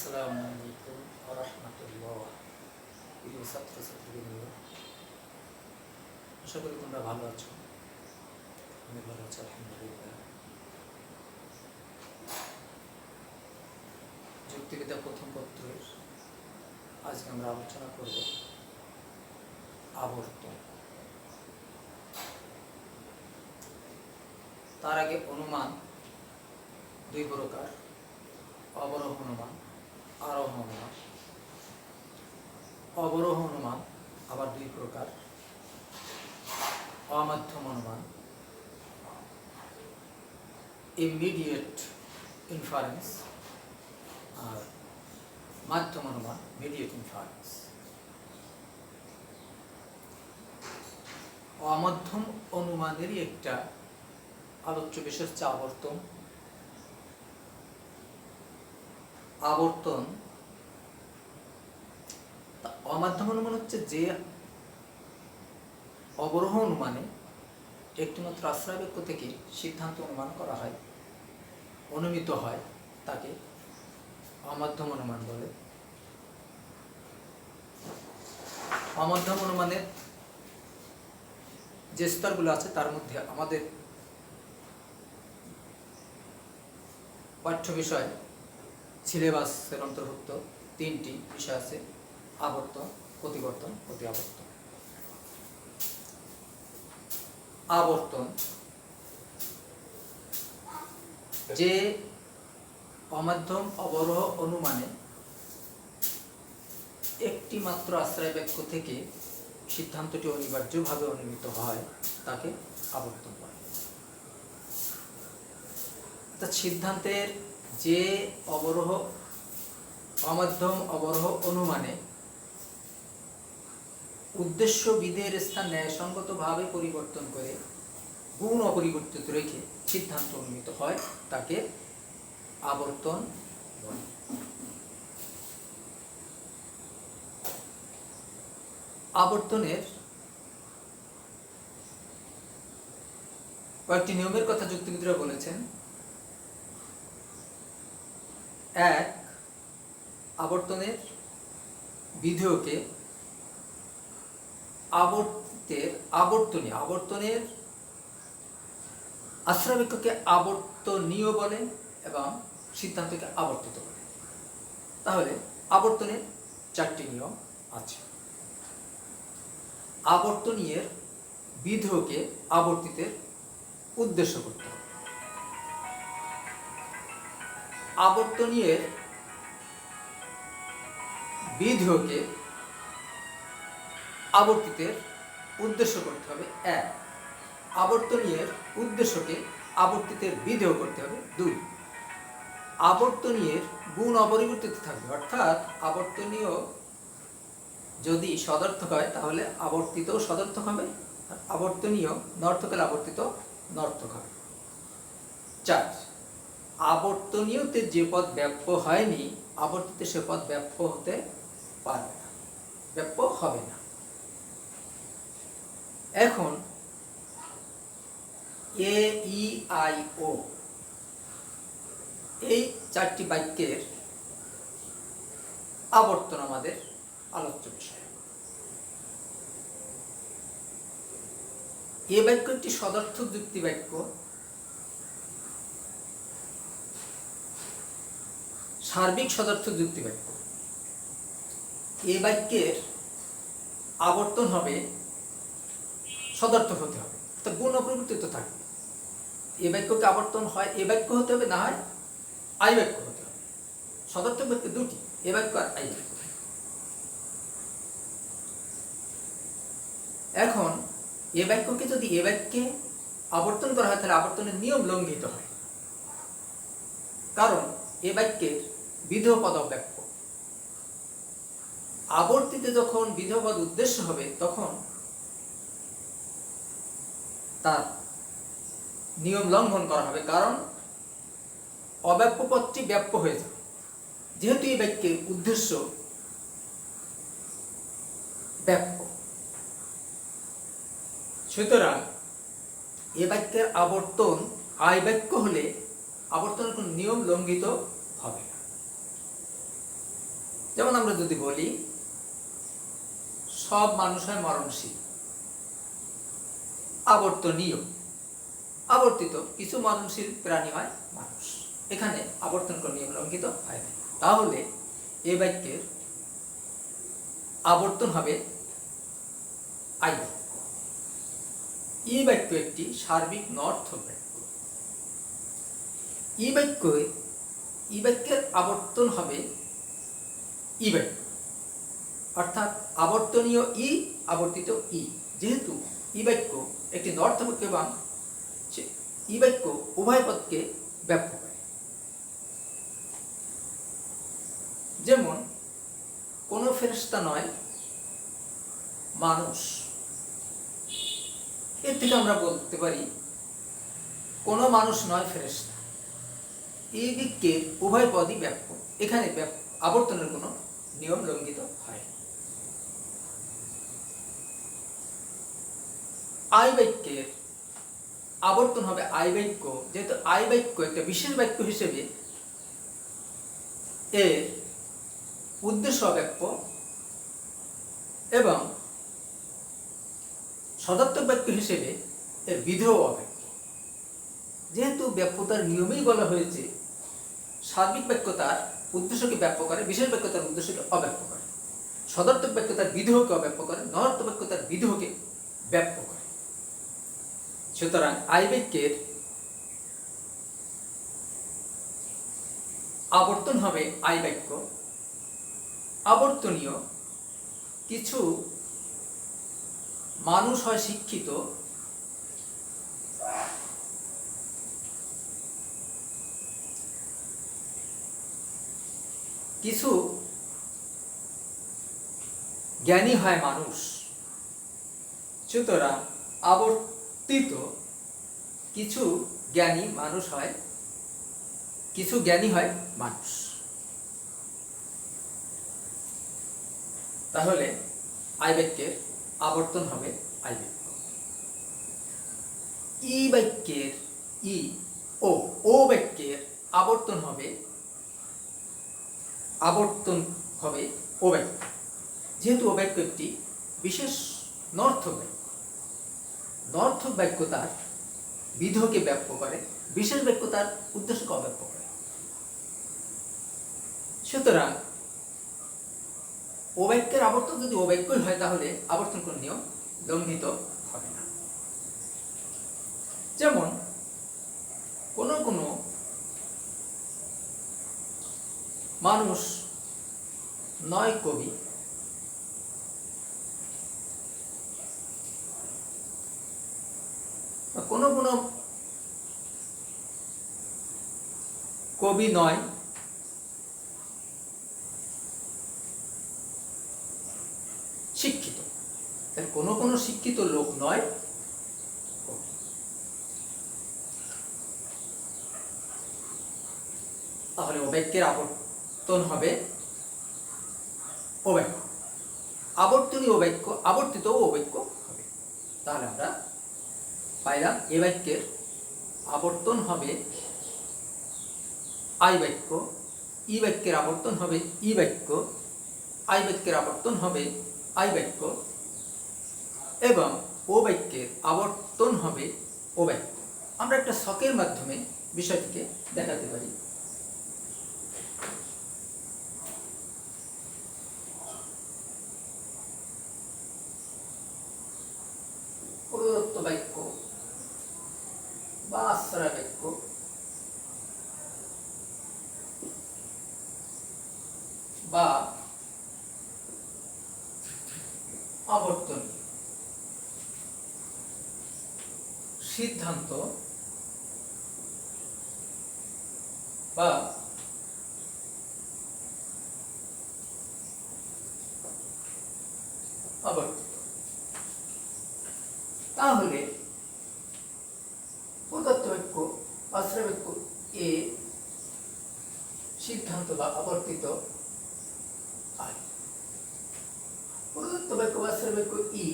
আসসালামু আলাইকুম ওয়া রাহমাতুল্লাহ। প্রিয় ছাত্রছাত্রীবৃন্দ, আশা করি তোমরা ভালো আছো। আমি ভালো আছি আলহামদুলিল্লাহ। যুক্তিবিদ্যা প্রথম পত্রের আজকে আমরা আলোচনা করব আবর্তন। তার আগে অনুমান দুই প্রকার, অবরোহ অনুমান, আরোহ অনুমান। অবরোহ অনুমান আবার দুই প্রকার, অমাধ্যম অনুমান, ইমিডিয়েট ইনফারেন্স, আর মাধ্যম অনুমান, মিডিয়েট ইনফারেন্স। অমাধ্যম অনুমানেরই একটা আলোচ্য বিষয় হচ্ছে আবর্তন। আবর্তন অমাধ্যম অনুমান হচ্ছে যে অবরোহ অনুমানে একটিমাত্র আশ্রয় বাক্য থেকে সিদ্ধান্ত অনুমান করা হয়, অনুমিত হয়, তাকে অমাধ্যম অনুমান বলে। অমাধ্যম অনুমানের যে স্তরগুলো আছে তার মধ্যে আমাদের পাঠ্য বিষয় সিলেবাসের অন্তর্ভুক্ত তিনটি বিষয় আছে: আবর্তন, প্রতিবর্তন, প্রতিআবর্তন। আবর্তন যে অমাধ্যম অবরোহ অনুমানে একটি মাত্র আশ্রয় বাক্য থেকে সিদ্ধান্তটি অনিবার্যভাবে অনুমিত হয় তাকে আবর্তন বলে। অর্থাৎ সিদ্ধান্তের যে অবরোহ অমাধ্যম অবরোহ অনুমানে উদ্দেশ্য বিধেয়ের স্থান ন্যায়সঙ্গতভাবে পরিবর্তন করে গুণ অপরিবর্তিত রেখে সিদ্ধান্ত অনুমিত হয় তাকে আবর্তন বলে। আবর্তনের কয়েকটি নিয়মের কথা যুক্তিবিদরা বলেছেন। এক, আবর্তনের বিধেয়কে আবর্তনের আশ্রয় বাক্যকে আবর্তনীয় বলে এবং সিদ্ধান্তকে আবর্তিত বলে। তাহলে আবর্তনের চারটি নিয়ম আছে। আবর্তনীয়ের বিধেয়কে আবর্তিতের উদ্দেশ্য করতে হবে। আবর্তনীয়ের বিধেয়কে আবর্তিতের উদ্দেশ্য করতে হবে এক। আবর্তনীয়ের উদ্দেশ্যকে আবর্তিতের বিধেয় করতে হবে দুই। আবর্তনীয়ের গুণ অপরিবর্তিত থাকবে, অর্থাৎ আবর্তনীয় যদি সদর্থক হয় তাহলে আবর্তিতও সদর্থক হবে, আর আবর্তনীয় নর্থক হলে আবর্তিত নর্থক হবে। চার, আবর্তনীয়তে যে পদ ব্যাপ্য হয়নি আবর্তিতে সে পদ ব্যাপ্য হতে পারবে না, ব্যাপ্য হবে না। এখন এ, ই, আই, ও এই চারটি বাক্যের আবর্তন আমাদের আলোচ্য বিষয়। এ বাক্য একটি সদর্থক যুক্তি বাক্য। সার্বিক সদর্থক যুক্তি বাক্য। এ বাক্যের আবর্তন হবে সদর্থক হতে হবে, অর্থাৎ গুণ অপরিবর্তিত থাকবে। এ বাক্যকে আবর্তন হয় এ বাক্য হতে হবে, না হয় আই বাক্য হতে হবে। সদর্থক বাক্য দুটি, এ বাক্য আর আই বাক্য। এখন এ বাক্যকে যদি এ বাক্যে আবর্তন করা হয় তাহলে আবর্তনের নিয়ম লঙ্ঘিত হয়, কারণ এ বাক্যের বিধেয় পদ অব্যাপ্য। আবর্তিতে যখন বিধেয় পদ উদ্দেশ্য হবে তখন তার নিয়ম লঙ্ঘন করা হবে, কারণ অব্যাপ্য পদটি ব্যাপ্য হয়ে যাবে। যেহেতু এই বাক্যের উদ্দেশ্য ব্যাপ্য, সুতরাং এ বাক্যের আবর্তন আই বাক্য হলে আবর্তনের কোন নিয়ম লঙ্ঘিত হবে না। যেমন আমরা যদি বলি সব মানুষ হয় মরণশীল, আবর্তনীয়, আবর্তিত, কিছু মরণশীল প্রাণী হয় মানুষ, এখানে আবর্তন করে নিয়ম লঙ্ঘিত হয় না। তাহলে এই বাক্যের আবর্তন হবে আই বাক্য। এই বাক্য একটি সার্বিক নর্থক বাক্য। এই বাক্যের আবর্তন হবে ই বাক্য, অর্থাৎ আবর্তনীয় ই, আবর্তিত ই। যেহেতু ই বাক্য একটি নর্থক বাক্য এবং ই বাক্য উভয় পদকে ব্যাপ্য করে। যেমন কোন ফেরেশতা নয় মানুষ, এর থেকে আমরা বলতে পারি কোন মানুষ নয় ফেরেশতা। এই বাক্যের উভয় পদই ব্যাপ্য, এখানে আবর্তনের কোনো নিয়ম লঙ্ঘিত হয়। আই বাক্যের আবর্তন হবে আই বাক্য। যেহেতু আই বাক্য একটা বিশেষ বাক্য হিসেবে এর উদ্দেশ্য অব্যাপ্য এবং সদার্থক বাক্য হিসেবে এর বিধেয় অব্যাপ্য। যেহেতু ব্যাপ্যতার নিয়মেই বলা হয়েছে সার্বিক বাক্য তার উদ্দেশ্যকে ব্যাপ্য করে, বিশেষ বাক্য তার উদ্দেশ্যকে অব্যাপ্য করে, সদার্থক বাক্য তার বিধেয়কে অব্যাপ্য করে, নদার্থক বাক্য তার বিধেয়কে ব্যাপ্য করে। সুতরাং আই বাক্যের আবর্তন হবে আই বাক্য। আবর্তনীয়, কিছু মানুষ হয় শিক্ষিত, কিছু জ্ঞানী হয় মানুষ। সুতরাং আবর্তিত, কিছু জ্ঞানী মানুষ হয়, কিছু জ্ঞানী হয় মানুষ। তাহলে আই বাক্যের আবর্তন হবে আই বাক্য। ই বাক্যের ই ও বাক্যের আবর্তন হবে ও বাক্য। যেহেতু ও বাক্য একটি বিশেষ নর্থক বাক্য, নর্থক বাক্য তার বিধেয়কে ব্যাপ্য করে, বিশেষ বাক্য তার উদ্দেশ্যকে অব্যাপ্য করে। সুতরাং ও বাক্যের আবর্তন যদি ও বাক্যই হয় তাহলে আবর্তন কোন নিয়ম লঙ্ঘিত হবে না। যেমন কোন কোন মানুষ নয় কবি, কোন কোন কবি নয় শিক্ষিত, কোন কোন শিক্ষিত লোক নয় কবি। তাহলে ও বাক্যের আবর্তন হবে ও বাক্য, আবর্তনীয় ও বাক্য, আবর্তিত ও বাক্য হবে। তাহলে আমরা পাইলাম এ বাক্যের আবর্তন হবে আই বাক্য, ই বাক্যের আবর্তন হবে ই বাক্য, আই বাক্যের আবর্তন হবে আই বাক্য এবং ও বাক্যের আবর্তন হবে ও বাক্য। আমরা একটা ছকের মাধ্যমে বিষয়টিকে দেখাতে পারি। প্রদত্ত বাক্য বা আশ্রয় বাক্য বা আবর্তন সিদ্ধান্ত বা আবর্তিত। তাহলে প্রদত্ত বাক্য আশ্রয় বাক্য এ, সিদ্ধান্ত বা আবর্তিত আই। প্রদত্ত বাক্য বা আশ্রয় বাক্য ই,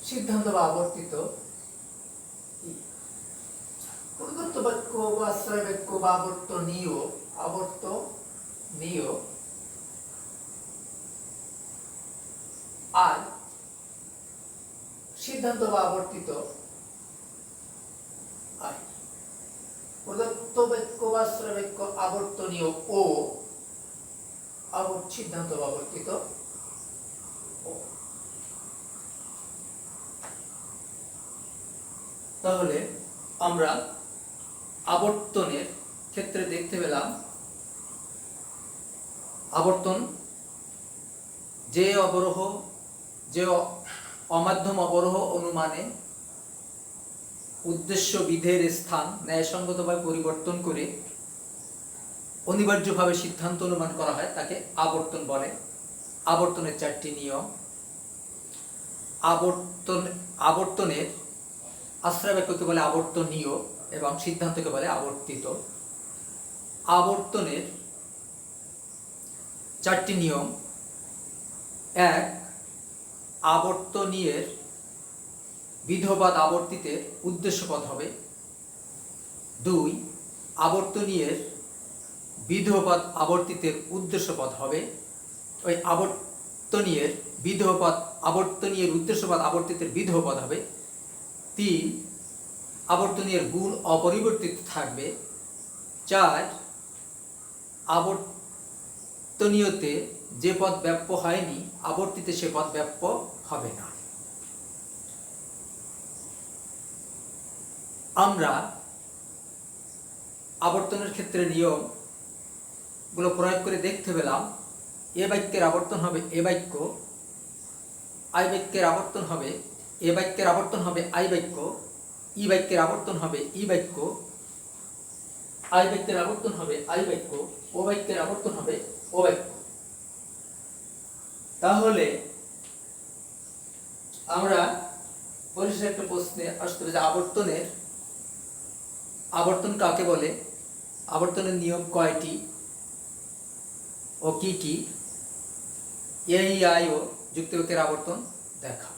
সিদ্ধান্ত বা আবর্তিত ই। প্রদত্ত বাক্য বা আশ্রয় বাক্য বা আবর্তনীয় সিদ্ধান্ত বা আবর্তিত আই। প্রদত্ত বাক্য বা আশ্রয় বাক্য আবর্তনীয় ও সিদ্ধান্ত বা আবর্তিত ও। তাহলে আমরা আবর্তনের ক্ষেত্রে দেখতে পেলাম আবর্তন যে অবরোহ যে অমাধ্যম অবরোহ অনুমানে উদ্দেশ্য বিধের স্থান ন্যায়সঙ্গতভাবে পরিবর্তন করে অনিবার্যভাবে সিদ্ধান্ত অনুমান করা হয় তাকে আবর্তন বলে। আবর্তনের 4টি নিয়ম। আবর্তনের আশ্রয় বাক্যকে বলে আবর্তনীয় এবং সিদ্ধান্তকে বলে আবর্তিত। আবর্তনের 4টি নিয়ম। 1, আবর্তনীয়ের বিধবাদ আবর্তিতের উদ্দেশ্যপদ হবে। 2, আবর্তনীয়ের বিধবাদ আবর্তিতের উদ্দেশ্যপদ হবে। ওই আবর্তনীয়ের বিধবাদ আবর্তনীয়ের উদ্দেশ্যপদ আবর্তিতের বিধবাদ হবে। 3, আবর্তনীয়ের গুণ অপরিবর্তিত থাকবে। 4, আবর্তনীয়তে যে পদ ব্যাপ্য হয়নি আবর্তিতে সে পদ ব্যাপ্য হবে না। আমরা আবর্তনের ক্ষেত্রে নিয়ম গুলো প্রয়োগ করে দেখতে পেলাম এ বাক্যের আবর্তন হবে এ বাক্য, আই বাক্যের আবর্তন হবে এ বাক্যের আবর্তন হবে আই বাক্য, ই বাক্যের আবর্তন হবে ই বাক্য, আই বাক্যের আবর্তন হবে আই বাক্য, ও বাক্যের আবর্তন হবে ও বাক্য। তাহলে আমরা পরিশেষে একটা প্রশ্নে আসতে হবে যে আবর্তন কাকে বলে, আবর্তনের নিয়ম কয়টি ও কি কি, এই আই ও যুক্তি বাক্যের আবর্তন দেখা।